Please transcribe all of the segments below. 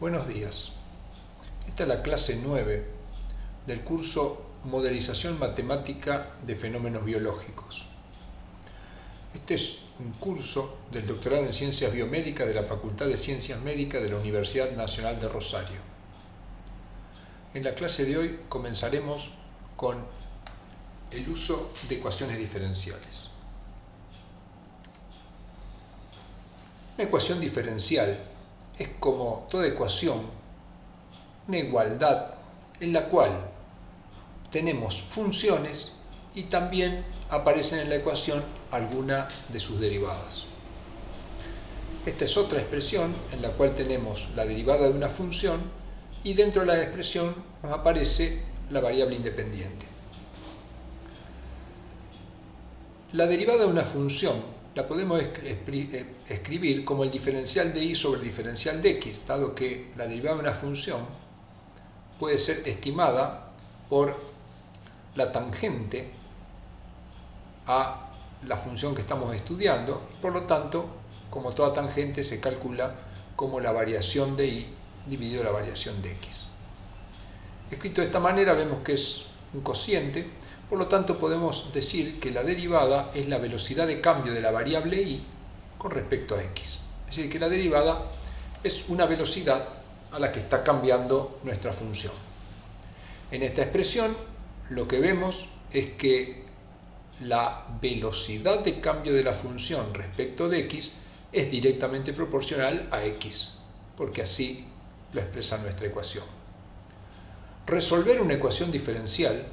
Buenos días. Esta es la clase 9 del curso Modelización Matemática de Fenómenos Biológicos. Este es un curso del doctorado en Ciencias Biomédicas de la Facultad de Ciencias Médicas de la Universidad Nacional de Rosario. En la clase de hoy comenzaremos con el uso de ecuaciones diferenciales. Una ecuación diferencial es, como toda ecuación, una igualdad en la cual tenemos funciones y también aparecen en la ecuación algunas de sus derivadas. Esta es otra expresión en la cual tenemos la derivada de una función y dentro de la expresión nos aparece la variable independiente. La derivada de una función la podemos escribir como el diferencial de y sobre el diferencial de x, dado que la derivada de una función puede ser estimada por la tangente a la función que estamos estudiando y por lo tanto, como toda tangente, se calcula como la variación de y dividido la variación de x. Escrito de esta manera vemos que es un cociente. Por lo tanto, podemos decir que la derivada es la velocidad de cambio de la variable y con respecto a x. Es decir, que la derivada es una velocidad a la que está cambiando nuestra función. En esta expresión, lo que vemos es que la velocidad de cambio de la función respecto de x es directamente proporcional a x, porque así lo expresa nuestra ecuación. Resolver una ecuación diferencial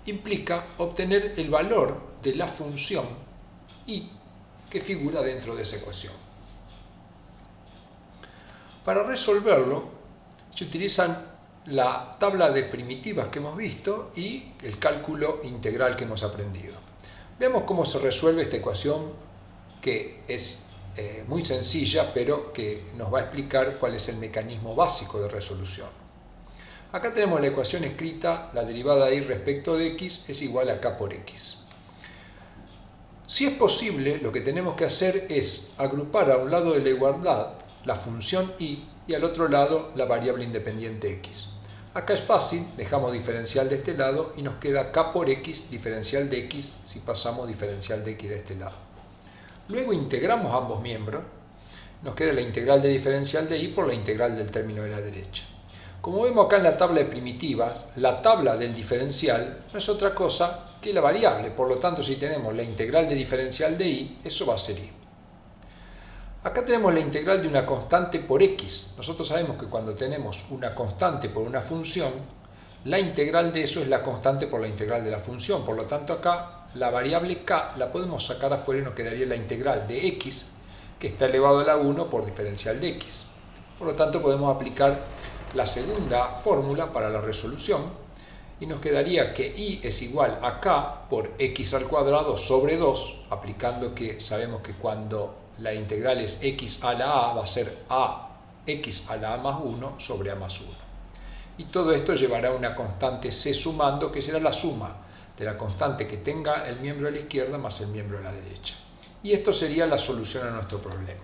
implica obtener el valor de la función y que figura dentro de esa ecuación. Para resolverlo se utilizan la tabla de primitivas que hemos visto y el cálculo integral que hemos aprendido. Veamos cómo se resuelve esta ecuación, que es muy sencilla, pero que nos va a explicar cuál es el mecanismo básico de resolución. Acá tenemos la ecuación escrita: la derivada de y respecto de x es igual a k por x. Si es posible, lo que tenemos que hacer es agrupar a un lado de la igualdad la función y al otro lado la variable independiente x. Acá es fácil, dejamos diferencial de este lado y nos queda k por x diferencial de x si pasamos diferencial de x de este lado. Luego integramos ambos miembros, nos queda la integral de diferencial de y por la integral del término de la derecha. Como vemos acá en la tabla de primitivas, la tabla del diferencial no es otra cosa que la variable. Por lo tanto, si tenemos la integral de diferencial de y, eso va a ser y. Acá tenemos la integral de una constante por x. Nosotros sabemos que cuando tenemos una constante por una función, la integral de eso es la constante por la integral de la función. Por lo tanto, acá la variable k la podemos sacar afuera y nos quedaría la integral de x, que está elevado a la 1 por diferencial de x. Por lo tanto, podemos aplicar la segunda fórmula para la resolución y nos quedaría que y es igual a k por x al cuadrado sobre 2, aplicando que sabemos que cuando la integral es x a la a va a ser a x a la a más 1 sobre a más 1. Y todo esto llevará a una constante c sumando, que será la suma de la constante que tenga el miembro de la izquierda más el miembro de la derecha. Y esto sería la solución a nuestro problema.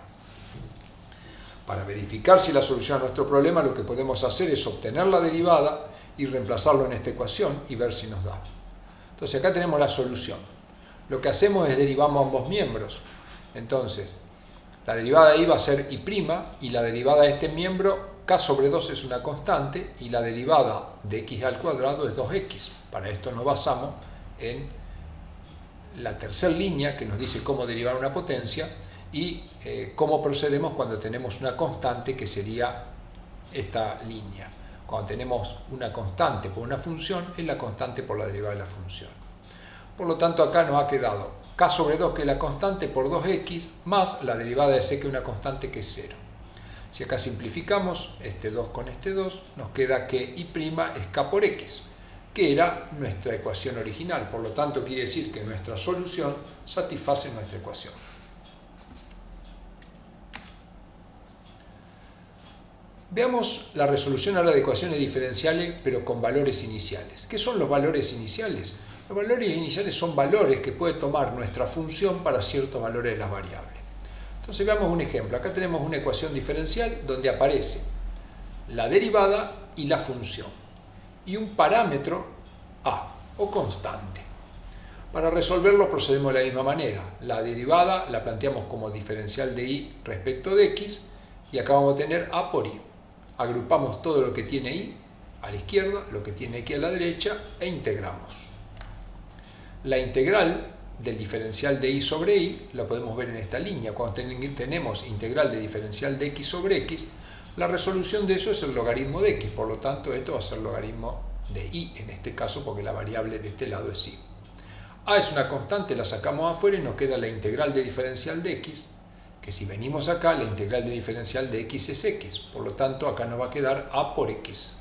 Para verificar si la solución a nuestro problema, lo que podemos hacer es obtener la derivada y reemplazarlo en esta ecuación y ver si nos da. Entonces acá tenemos la solución. Lo que hacemos es derivamos ambos miembros. Entonces, la derivada de y va a ser y' y la derivada de este miembro, k sobre 2 es una constante y la derivada de x al cuadrado es 2x. Para esto nos basamos en la tercera línea que nos dice cómo derivar una potencia y cómo procedemos cuando tenemos una constante, que sería esta línea. Cuando tenemos una constante por una función, es la constante por la derivada de la función. Por lo tanto, acá nos ha quedado k sobre 2, que es la constante, por 2x, más la derivada de c, que es una constante, que es 0. Si acá simplificamos este 2 con este 2, nos queda que y' es k por x, que era nuestra ecuación original. Por lo tanto, quiere decir que nuestra solución satisface nuestra ecuación. Veamos la resolución ahora de ecuaciones diferenciales, pero con valores iniciales. ¿Qué son los valores iniciales? Los valores iniciales son valores que puede tomar nuestra función para ciertos valores de las variables. Entonces veamos un ejemplo. Acá tenemos una ecuación diferencial donde aparece la derivada y la función, y un parámetro a, o constante. Para resolverlo procedemos de la misma manera. La derivada la planteamos como diferencial de y respecto de x, y acá vamos a tener a por y. Agrupamos todo lo que tiene y a la izquierda, lo que tiene x a la derecha, e integramos. La integral del diferencial de y sobre y la podemos ver en esta línea. Cuando tenemos integral de diferencial de x sobre x, la resolución de eso es el logaritmo de x, por lo tanto esto va a ser logaritmo de y en este caso, porque la variable de este lado es y. A es una constante, la sacamos afuera y nos queda la integral de diferencial de x, que si venimos acá, la integral de diferencial de x es x, por lo tanto acá nos va a quedar a por x,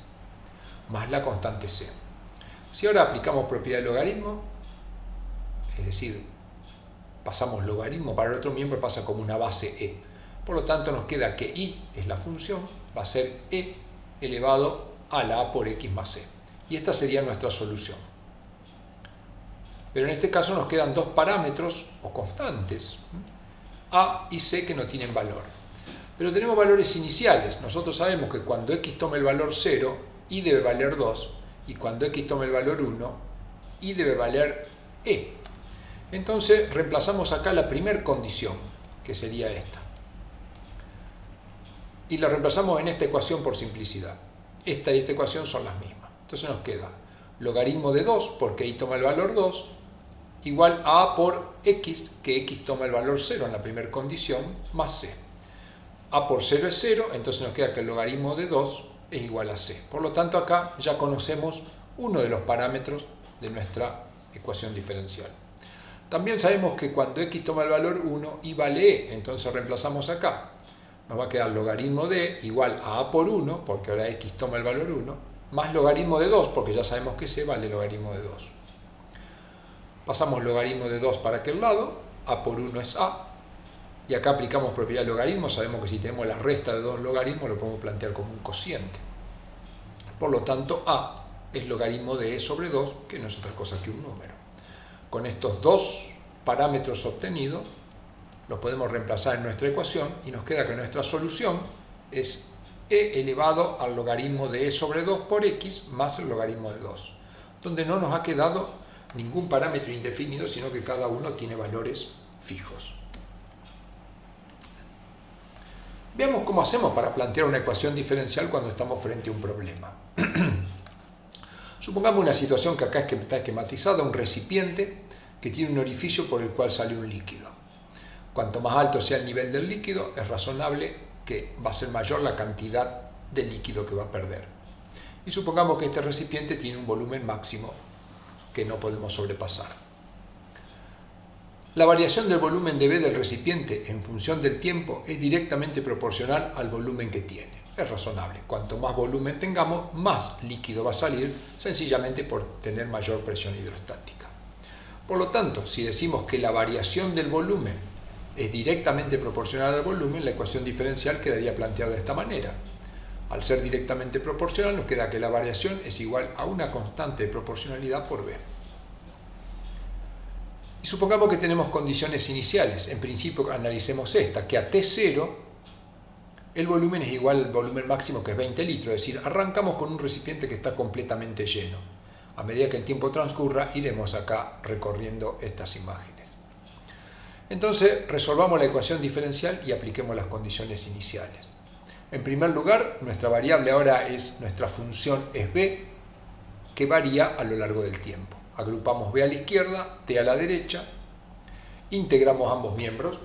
más la constante c. Si ahora aplicamos propiedad de logaritmo, es decir, pasamos logaritmo para el otro miembro, pasa como una base e. Por lo tanto nos queda que y es la función, va a ser e elevado a la a por x más c. Y esta sería nuestra solución. Pero en este caso nos quedan dos parámetros o constantes, a y c, que no tienen valor. Pero tenemos valores iniciales. Nosotros sabemos que cuando x toma el valor 0, y debe valer 2, y cuando x toma el valor 1, y debe valer e. Entonces reemplazamos acá la primera condición, que sería esta. Y la reemplazamos en esta ecuación por simplicidad. Esta y esta ecuación son las mismas. Entonces nos queda logaritmo de 2, porque y toma el valor 2, igual a a por x, que x toma el valor 0 en la primera condición, más c. A por 0 es 0, entonces nos queda que el logaritmo de 2 es igual a c. Por lo tanto, acá ya conocemos uno de los parámetros de nuestra ecuación diferencial. También sabemos que cuando x toma el valor 1, y vale e, entonces reemplazamos acá. Nos va a quedar logaritmo de igual a por 1, porque ahora x toma el valor 1, más logaritmo de 2, porque ya sabemos que c vale logaritmo de 2. Pasamos logaritmo de 2 para aquel lado, a por 1 es a, y acá aplicamos propiedad de logaritmo, sabemos que si tenemos la resta de dos logaritmos lo podemos plantear como un cociente. Por lo tanto, a es logaritmo de e sobre 2, que no es otra cosa que un número. Con estos dos parámetros obtenidos, los podemos reemplazar en nuestra ecuación y nos queda que nuestra solución es e elevado al logaritmo de e sobre 2 por x más el logaritmo de 2, donde no nos ha quedado ningún parámetro indefinido, sino que cada uno tiene valores fijos. Veamos cómo hacemos para plantear una ecuación diferencial cuando estamos frente a un problema. Supongamos una situación que acá está esquematizada, un recipiente que tiene un orificio por el cual sale un líquido. Cuanto más alto sea el nivel del líquido, es razonable que va a ser mayor la cantidad de líquido que va a perder. Y supongamos que este recipiente tiene un volumen máximo que no podemos sobrepasar. La variación del volumen de B del recipiente en función del tiempo es directamente proporcional al volumen que tiene. Es razonable. Cuanto más volumen tengamos, más líquido va a salir, sencillamente por tener mayor presión hidrostática. Por lo tanto, si decimos que la variación del volumen es directamente proporcional al volumen, la ecuación diferencial quedaría planteada de esta manera. Al ser directamente proporcional, nos queda que la variación es igual a una constante de proporcionalidad por B. Y supongamos que tenemos condiciones iniciales. En principio analicemos esta, que a T0 el volumen es igual al volumen máximo, que es 20 litros. Es decir, arrancamos con un recipiente que está completamente lleno. A medida que el tiempo transcurra, iremos acá recorriendo estas imágenes. Entonces, resolvamos la ecuación diferencial y apliquemos las condiciones iniciales. En primer lugar, nuestra variable ahora es, nuestra función es b, que varía a lo largo del tiempo. Agrupamos b a la izquierda, t a la derecha, integramos ambos miembros,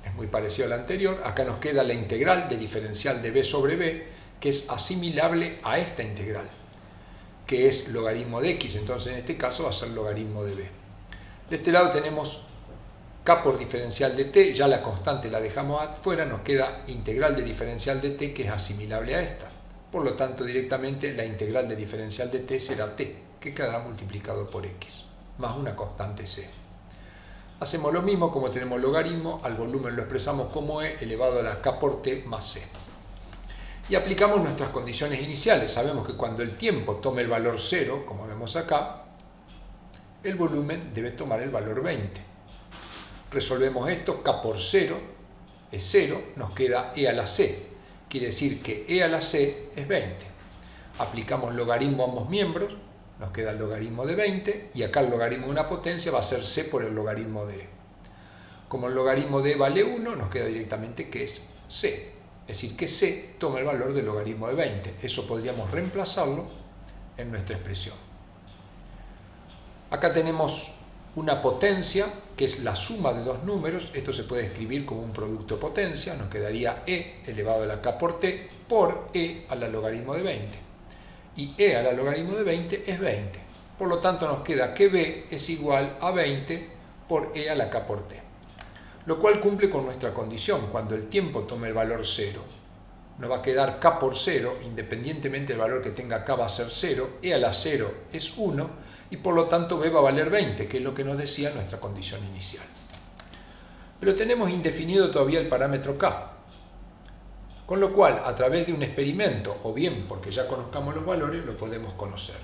es muy parecido al anterior. Acá nos queda la integral de diferencial de b sobre b, que es asimilable a esta integral, que es logaritmo de x, entonces en este caso va a ser logaritmo de b. De este lado tenemos k por diferencial de t, ya la constante la dejamos afuera, nos queda integral de diferencial de t, que es asimilable a esta. Por lo tanto, directamente la integral de diferencial de t será t, que quedará multiplicado por x, más una constante c. Hacemos lo mismo, como tenemos logaritmo, al volumen lo expresamos como e elevado a la k por t más c. Y aplicamos nuestras condiciones iniciales. Sabemos que cuando el tiempo tome el valor 0, como vemos acá, el volumen debe tomar el valor 20. Resolvemos esto, k por 0 es 0, nos queda e a la c, quiere decir que e a la c es 20. Aplicamos logaritmo a ambos miembros, nos queda el logaritmo de 20, y acá el logaritmo de una potencia va a ser c por el logaritmo de e. Como el logaritmo de e vale 1, nos queda directamente que es c. Es decir, que c toma el valor del logaritmo de 20. Eso podríamos reemplazarlo en nuestra expresión. Acá tenemos una potencia, que es la suma de dos números. Esto se puede escribir como un producto de potencia. Nos quedaría e elevado a la k por t por e a la logaritmo de 20. Y e a la logaritmo de 20 es 20. Por lo tanto, nos queda que b es igual a 20 por e a la k por t. Lo cual cumple con nuestra condición. Cuando el tiempo tome el valor 0, nos va a quedar k por 0, independientemente del valor que tenga k va a ser 0, e a la 0 es 1, y por lo tanto b va a valer 20, que es lo que nos decía nuestra condición inicial. Pero tenemos indefinido todavía el parámetro k, con lo cual a través de un experimento, o bien porque ya conozcamos los valores, lo podemos conocer.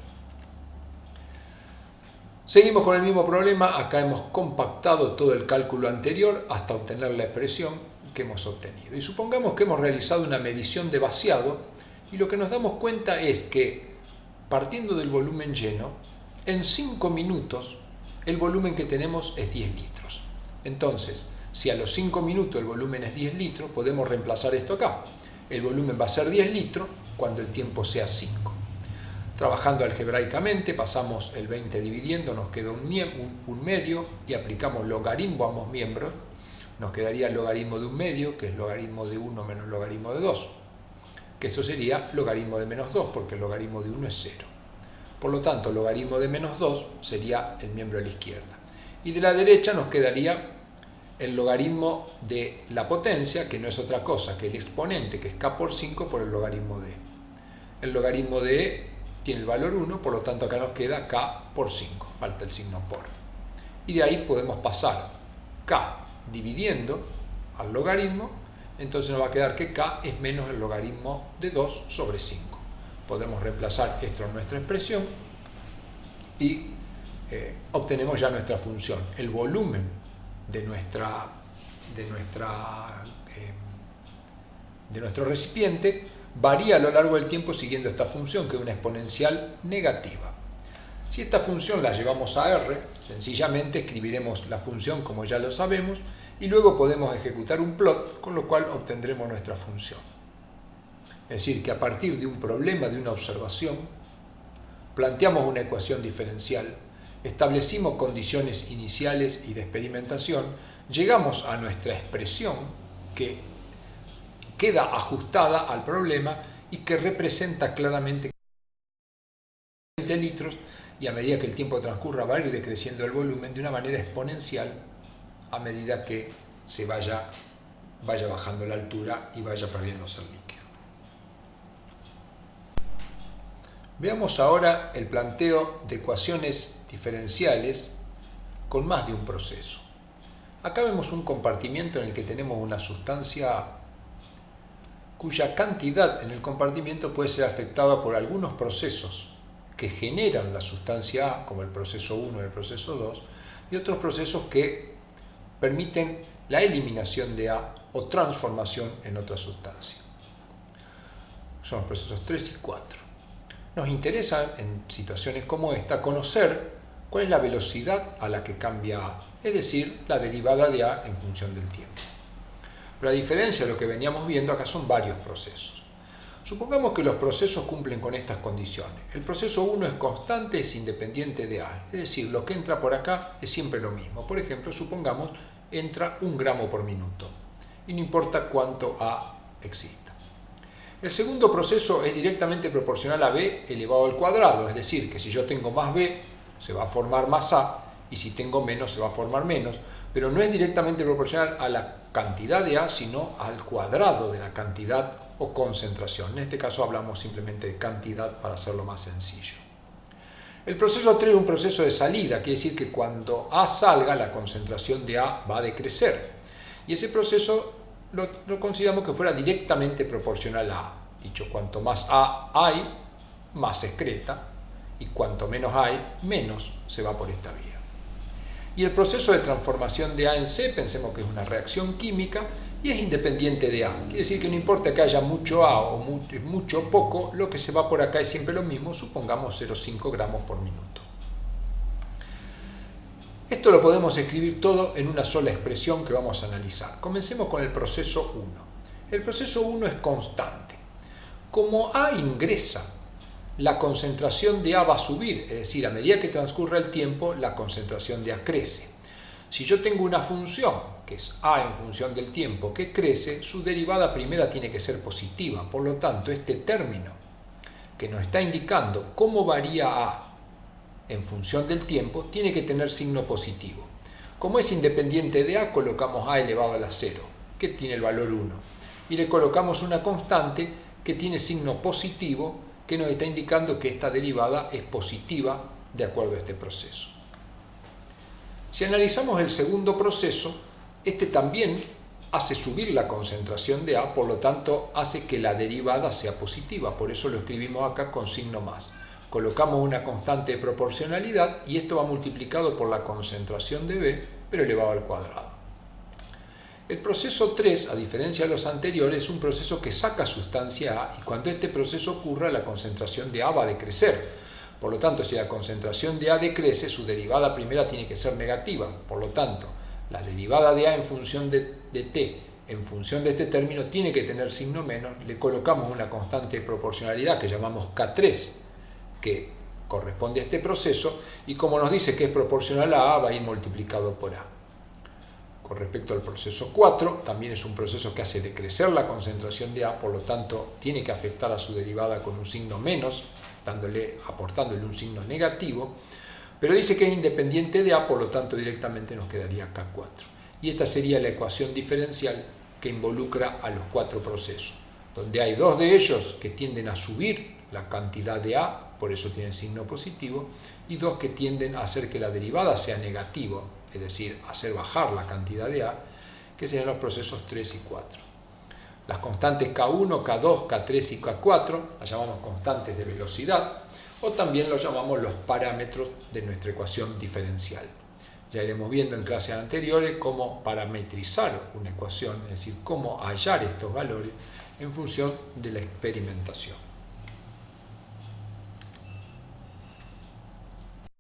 Seguimos con el mismo problema. Acá hemos compactado todo el cálculo anterior hasta obtener la expresión que hemos obtenido. Y supongamos que hemos realizado una medición de vaciado, y lo que nos damos cuenta es que, partiendo del volumen lleno, en 5 minutos el volumen que tenemos es 10 litros. Entonces, si a los 5 minutos el volumen es 10 litros, podemos reemplazar esto acá. El volumen va a ser 10 litros cuando el tiempo sea 5. Trabajando algebraicamente, pasamos el 20 dividiendo, nos queda un medio, y aplicamos logaritmo a ambos miembros. Nos quedaría el logaritmo de un medio, que es logaritmo de 1 menos logaritmo de 2, que eso sería logaritmo de menos 2, porque el logaritmo de 1 es 0. Por lo tanto, logaritmo de menos 2 sería el miembro de la izquierda. Y de la derecha nos quedaría el logaritmo de la potencia, que no es otra cosa que el exponente, que es k por 5 por el logaritmo de e. El logaritmo de e tiene el valor 1, por lo tanto acá nos queda k por 5, falta el signo por. Y de ahí podemos pasar k dividiendo al logaritmo, entonces nos va a quedar que k es menos el logaritmo de 2 sobre 5. Podemos reemplazar esto en nuestra expresión y obtenemos ya nuestra función. El volumen de nuestro recipiente varía a lo largo del tiempo siguiendo esta función, que es una exponencial negativa. Si esta función la llevamos a R, sencillamente escribiremos la función como ya lo sabemos, y luego podemos ejecutar un plot, con lo cual obtendremos nuestra función. Es decir, que a partir de un problema, de una observación, planteamos una ecuación diferencial, establecimos condiciones iniciales y de experimentación, llegamos a nuestra expresión que queda ajustada al problema y que representa claramente 20 litros, y a medida que el tiempo transcurra va a ir decreciendo el volumen de una manera exponencial a medida que se vaya bajando la altura y vaya perdiéndose el líquido. Veamos ahora el planteo de ecuaciones diferenciales con más de un proceso. Acá vemos un compartimiento en el que tenemos una sustancia A, cuya cantidad en el compartimiento puede ser afectada por algunos procesos que generan la sustancia A, como el proceso 1 y el proceso 2, y otros procesos que permiten la eliminación de A o transformación en otra sustancia. Son los procesos 3 y 4. Nos interesa, en situaciones como esta, conocer cuál es la velocidad a la que cambia A, es decir, la derivada de A en función del tiempo. Pero a diferencia de lo que veníamos viendo, acá son varios procesos. Supongamos que los procesos cumplen con estas condiciones. El proceso 1 es constante, es independiente de A, es decir, lo que entra por acá es siempre lo mismo. Por ejemplo, supongamos entra 1 gramo por minuto, y no importa cuánto A exista. El segundo proceso es directamente proporcional a B elevado al cuadrado, es decir, que si yo tengo más B, se va a formar más A, y si tengo menos, se va a formar menos, pero no es directamente proporcional a la cantidad de A, sino al cuadrado de la cantidad o concentración. En este caso hablamos simplemente de cantidad para hacerlo más sencillo. El proceso 3 es un proceso de salida, quiere decir que cuando A salga, la concentración de A va a decrecer. Y ese proceso lo consideramos que fuera directamente proporcional a A. Dicho, cuanto más A hay, más se excreta, y cuanto menos hay, menos se va por esta vía. Y el proceso de transformación de A en C, pensemos que es una reacción química, y es independiente de A. Quiere decir que no importa que haya mucho A o mucho o poco, lo que se va por acá es siempre lo mismo, supongamos 0,5 gramos por minuto. Esto lo podemos escribir todo en una sola expresión que vamos a analizar. Comencemos con el proceso 1. El proceso 1 es constante. Como A ingresa, la concentración de A va a subir, es decir, a medida que transcurre el tiempo, la concentración de A crece. Si yo tengo una función, que es A en función del tiempo, que crece, su derivada primera tiene que ser positiva. Por lo tanto, este término que nos está indicando cómo varía A en función del tiempo, tiene que tener signo positivo. Como es independiente de A, colocamos A elevado a la 0, que tiene el valor 1. Y le colocamos una constante que tiene signo positivo, que nos está indicando que esta derivada es positiva de acuerdo a este proceso. Si analizamos el segundo proceso, este también hace subir la concentración de A, por lo tanto hace que la derivada sea positiva, por eso lo escribimos acá con signo más. Colocamos una constante de proporcionalidad y esto va multiplicado por la concentración de B, pero elevado al cuadrado. El proceso 3, a diferencia de los anteriores, es un proceso que saca sustancia A y cuando este proceso ocurra, la concentración de A va a decrecer. Por lo tanto, si la concentración de A decrece, su derivada primera tiene que ser negativa. Por lo tanto, la derivada de A en función de t, en función de este término, tiene que tener signo menos. Le colocamos una constante de proporcionalidad que llamamos K3, que corresponde a este proceso, y como nos dice que es proporcional a A, va a ir multiplicado por A. Con respecto al proceso 4, también es un proceso que hace decrecer la concentración de A, por lo tanto tiene que afectar a su derivada con un signo menos, aportándole un signo negativo, pero dice que es independiente de A, por lo tanto directamente nos quedaría K4. Y esta sería la ecuación diferencial que involucra a los 4 procesos, donde hay 2 de ellos que tienden a subir la cantidad de A, por eso tienen signo positivo, y 2 que tienden a hacer que la derivada sea negativa, es decir, hacer bajar la cantidad de A, que serían los procesos 3 y 4. Las constantes K1, K2, K3 y K4 las llamamos constantes de velocidad, o también los llamamos los parámetros de nuestra ecuación diferencial. Ya iremos viendo en clases anteriores cómo parametrizar una ecuación, es decir, cómo hallar estos valores en función de la experimentación.